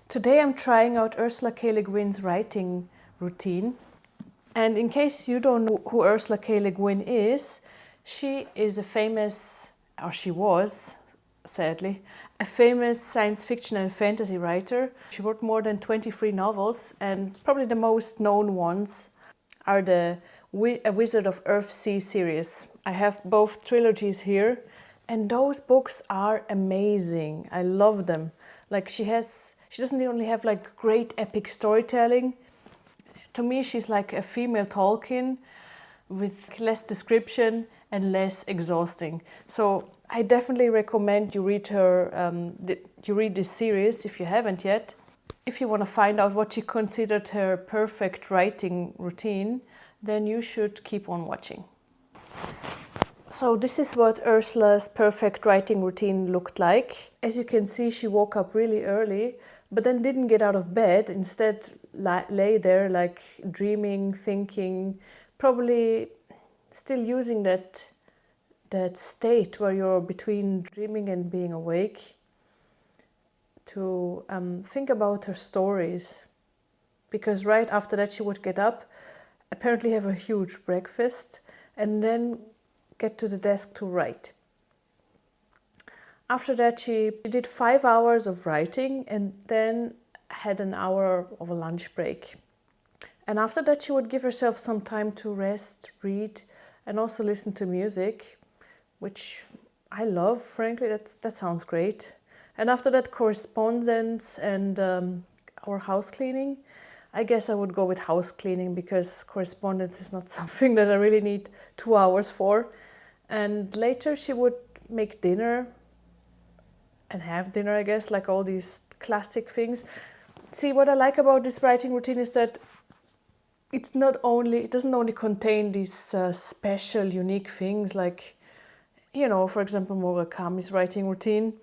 Today I'm trying out Ursula K. Guin's writing routine. And in case you don't know who Ursula K. Guin is, she is a famous, or she was, sadly, a famous science fiction and fantasy writer. She wrote more than 23 novels, and probably the most known ones are the A Wizard of Earthsea series. I have both trilogies here, and those books are amazing. I love them. Like she doesn't only have like great epic storytelling. To me, she's like a female Tolkien with less description and less exhausting. So I definitely recommend you read this series if you haven't yet. If you want to find out what she considered her perfect writing routine, then you should keep on watching. So this is what Ursula's perfect writing routine looked like. As you can see, she woke up really early, but then didn't get out of bed. Instead, lay there like dreaming, thinking, probably still using that state where you're between dreaming and being awake to think about her stories. Because right after that she would get up, apparently have a huge breakfast, and then get to the desk to write. After that she did 5 hours of writing and then had an hour of a lunch break. And after that she would give herself some time to rest, read, and also listen to music, which I love, frankly. That sounds great. And after that, correspondence and or house cleaning. I guess I would go with house cleaning because correspondence is not something that I really need 2 hours for. And later she would make dinner and have dinner, I guess, like all these classic things. See, what I like about this writing routine is that it doesn't only contain these special, unique things like, for example, Murakami's writing routine,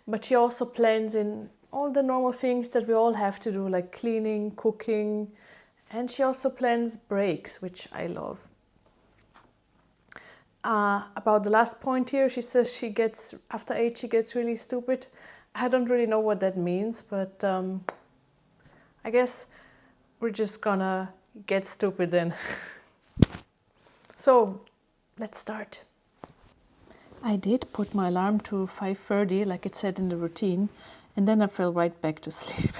but she also plans in all the normal things that we all have to do, like cleaning, cooking, and she also plans breaks, which I love. About the last point here, she says after 8 she gets really stupid. I don't really know what that means, but I guess we're just gonna get stupid then. So let's start. I did put my alarm to 5:30 like it said in the routine, and then I fell right back to sleep.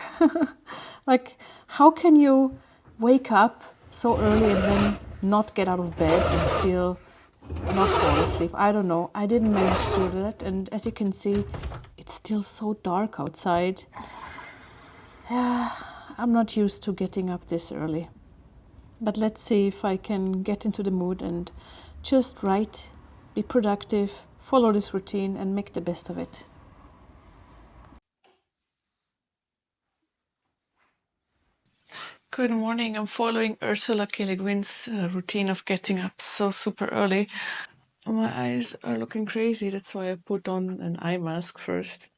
Like, how can you wake up so early and then not get out of bed and still not fall asleep? I don't know. I didn't manage to do that, and as you can see, it's still so dark outside. I'm not used to getting up this early. But let's see if I can get into the mood and just write, be productive, follow this routine and make the best of it. Good morning. I'm following Ursula K. Guin's routine of getting up so super early. My eyes are looking crazy. That's why I put on an eye mask first.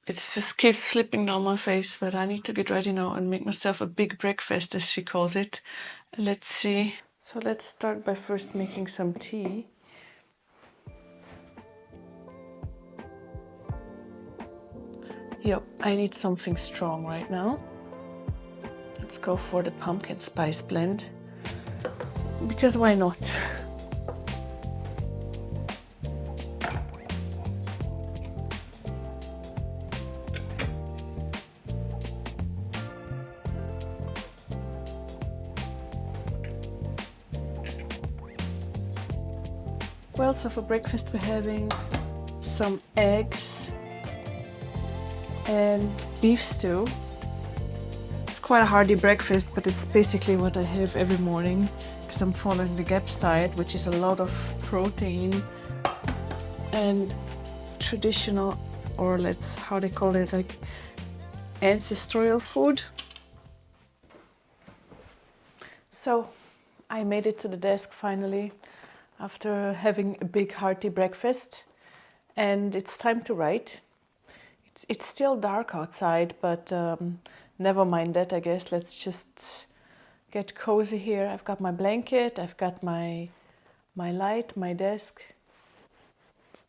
It just keeps slipping down my face, but I need to get ready now and make myself a big breakfast, as she calls it. Let's see. So let's start by first making some tea. Yep, I need something strong right now. Let's go for the pumpkin spice blend. Because why not? Well, so for breakfast we're having some eggs and beef stew. It's quite a hearty breakfast, but it's basically what I have every morning because I'm following the GAPS diet, which is a lot of protein and traditional, or how they call it, like ancestral food. So I made it to the desk finally after having a big hearty breakfast, and it's time to write. It's still dark outside, but never mind that, I guess. Let's just get cozy here. I've got my blanket, I've got my light, my desk.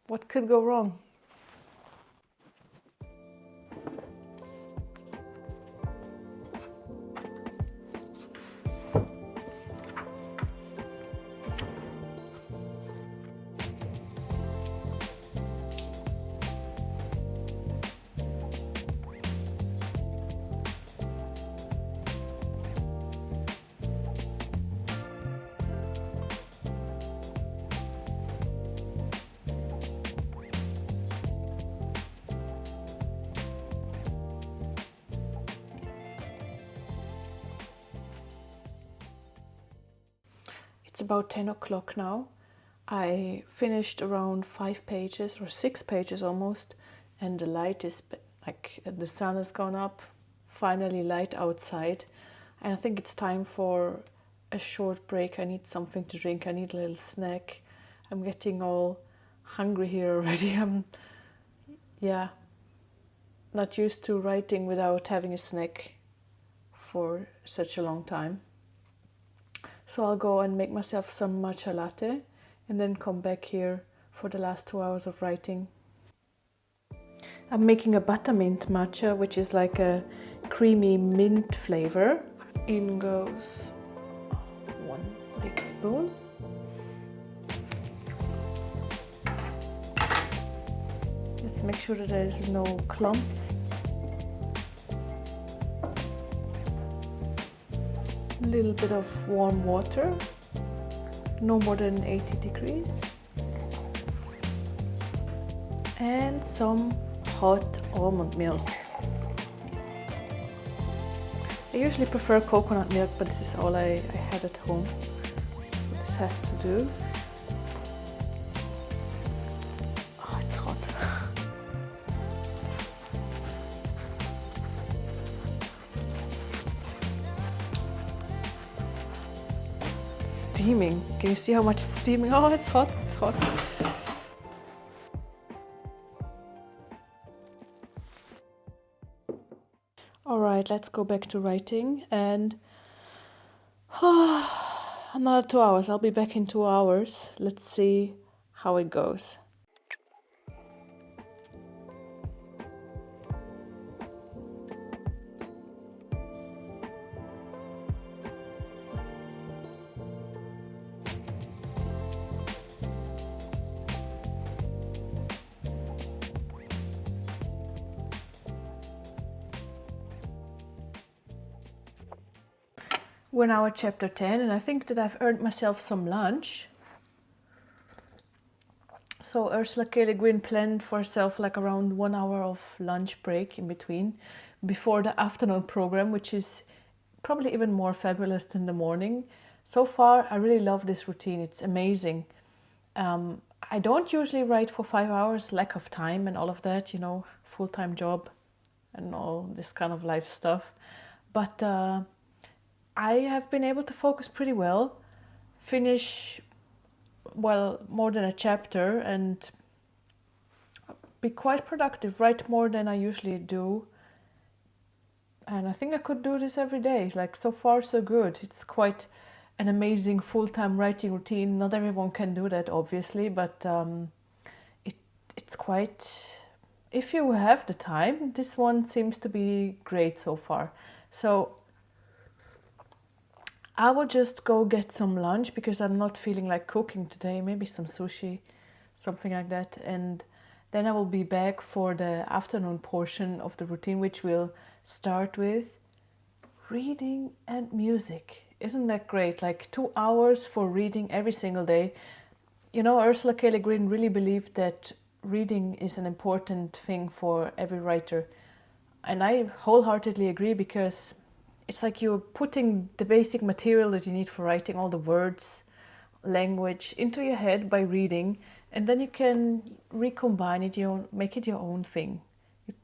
What could go wrong? It's about 10 o'clock now. I finished around 5 pages or 6 pages almost, and the light is like the sun has gone up, finally light outside, and I think it's time for a short break. I need something to drink, I need a little snack. I'm getting all hungry here already. I'm not used to writing without having a snack for such a long time. So I'll go and make myself some matcha latte and then come back here for the last 2 hours of writing. I'm making a buttermint matcha, which is like a creamy mint flavor. In goes 1 big spoon. Just make sure that there's no clumps. A little bit of warm water, no more than 80 degrees. And some hot almond milk. I usually prefer coconut milk, but this is all I had at home. This has to do. Oh, it's hot. Steaming. Can you see how much it's steaming? Oh, it's hot, it's hot. All right, let's go back to writing and another 2 hours. I'll be back in 2 hours. Let's see how it goes. We're now at chapter 10 and I think that I've earned myself some lunch. So Ursula K. Guin planned for herself like around 1 hour of lunch break in between before the afternoon program, which is probably even more fabulous than the morning. So far, I really love this routine. It's amazing. I don't usually write for 5 hours, lack of time and all of that, you know, full-time job and all this kind of life stuff. But I have been able to focus pretty well, finish, well, more than a chapter and be quite productive, write more than I usually do. And I think I could do this every day. Like, so far so good. It's quite an amazing full-time writing routine. Not everyone can do that, obviously, but it's quite, if you have the time, this one seems to be great so far. So I will just go get some lunch because I'm not feeling like cooking today. Maybe some sushi, something like that. And then I will be back for the afternoon portion of the routine, which will start with reading and music. Isn't that great? Like 2 hours for reading every single day. You know, Ursula K. Guin really believed that reading is an important thing for every writer. And I wholeheartedly agree because it's like you're putting the basic material that you need for writing, all the words, language, into your head by reading, and then you can recombine it, make it your own thing.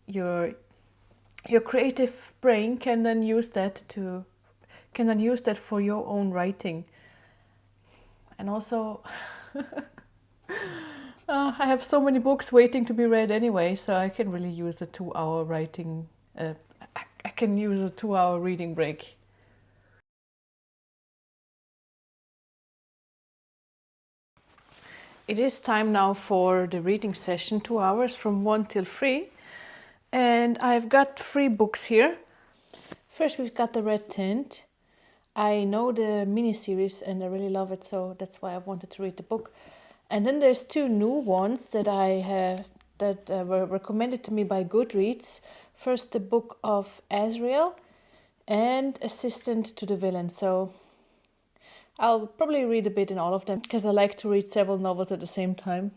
Your creative brain can then use that for your own writing. And also, I have so many books waiting to be read anyway, so I can really use a 2 hour writing. I can use a 2 hour reading break. It is time now for the reading session, 2 hours from 1 till 3. And I've got 3 books here. First we've got The Red Tent. I know the miniseries and I really love it, so that's why I wanted to read the book. And then there's 2 new ones that I have that were recommended to me by Goodreads. First, the book of Azrael and Assistant to the Villain. So I'll probably read a bit in all of them because I like to read several novels at the same time.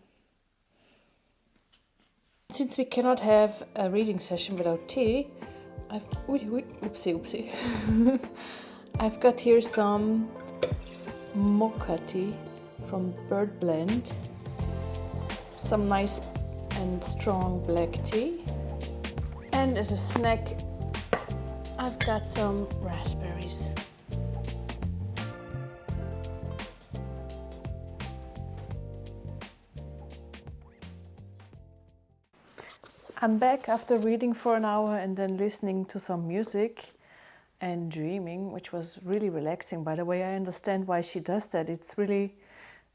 Since we cannot have a reading session without tea, oopsie. I've got here some mocha tea from Bird Blend, some nice and strong black tea, and as a snack I've got some raspberries. I'm back after reading for an hour and then listening to some music and dreaming, which was really relaxing. By the way, I understand why she does that. It's really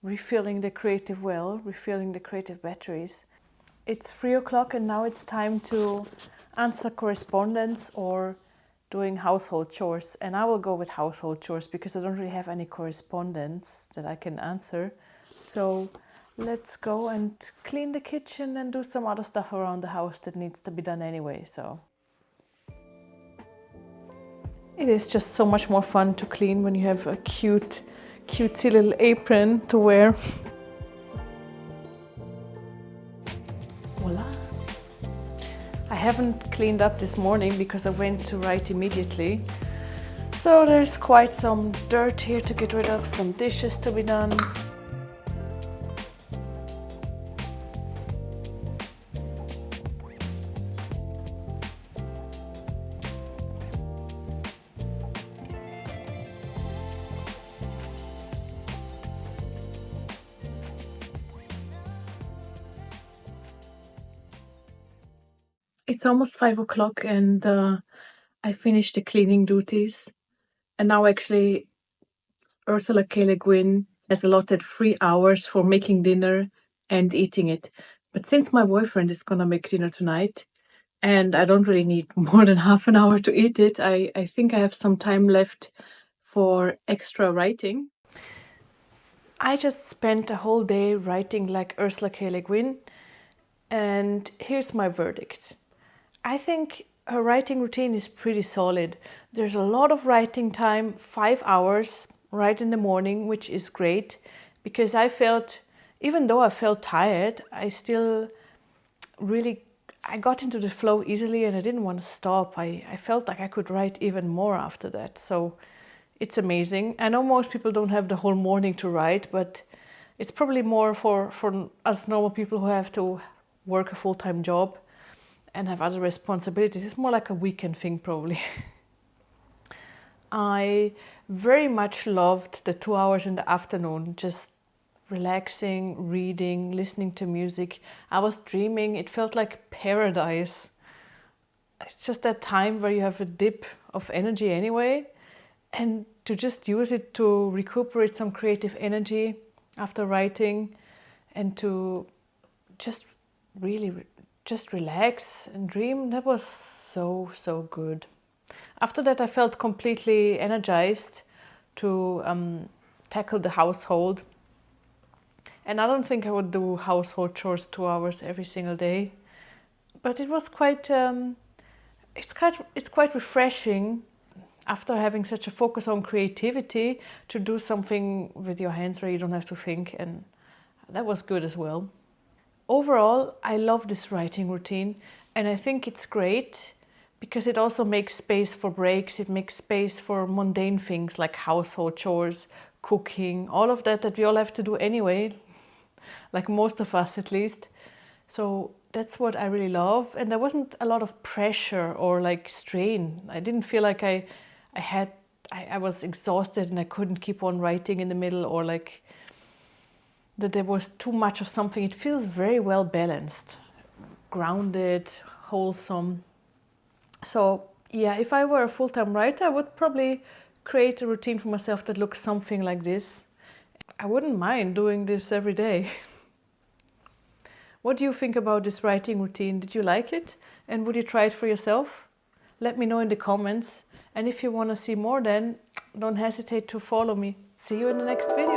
refilling the creative well, refilling the creative batteries. It's 3 o'clock and now it's time to answer correspondence or doing household chores. And I will go with household chores because I don't really have any correspondence that I can answer. So let's go and clean the kitchen and do some other stuff around the house that needs to be done anyway. So it is just so much more fun to clean when you have a cutesy little apron to wear. Voila! I haven't cleaned up this morning because I went to write immediately. So there's quite some dirt here to get rid of, some dishes to be done. It's almost 5 o'clock and I finished the cleaning duties. And now actually Ursula K. Guin has allotted 3 hours for making dinner and eating it. But since my boyfriend is gonna make dinner tonight and I don't really need more than half an hour to eat it, I think I have some time left for extra writing. I just spent a whole day writing like Ursula K. Guin, and here's my verdict. I think her writing routine is pretty solid. There's a lot of writing time, 5 hours right in the morning, which is great because I felt, even though I felt tired, I got into the flow easily and I didn't want to stop. I felt like I could write even more after that. So it's amazing. I know most people don't have the whole morning to write, but it's probably more for us normal people who have to work a full-time job and have other responsibilities. It's more like a weekend thing probably. I very much loved the 2 hours in the afternoon, just relaxing, reading, listening to music. I was dreaming, it felt like paradise. It's just that time where you have a dip of energy anyway, and to just use it to recuperate some creative energy after writing and to just really just relax and dream. That was so good. After that I felt completely energized to tackle the household, and I don't think I would do household chores 2 hours every single day, but it was quite it's quite refreshing after having such a focus on creativity to do something with your hands where you don't have to think, and that was good as well. Overall, I love this writing routine and I think it's great because it also makes space for breaks. It makes space for mundane things like household chores, cooking, all of that we all have to do anyway, like most of us at least. So that's what I really love, and there wasn't a lot of pressure or like strain. I didn't feel like I was exhausted and I couldn't keep on writing in the middle, or like that there was too much of something. It feels very well balanced, grounded, wholesome. So yeah, if I were a full-time writer, I would probably create a routine for myself that looks something like this. I wouldn't mind doing this every day. What do you think about this writing routine? Did you like it? And would you try it for yourself? Let me know in the comments. And if you want to see more, then don't hesitate to follow me. See you in the next video.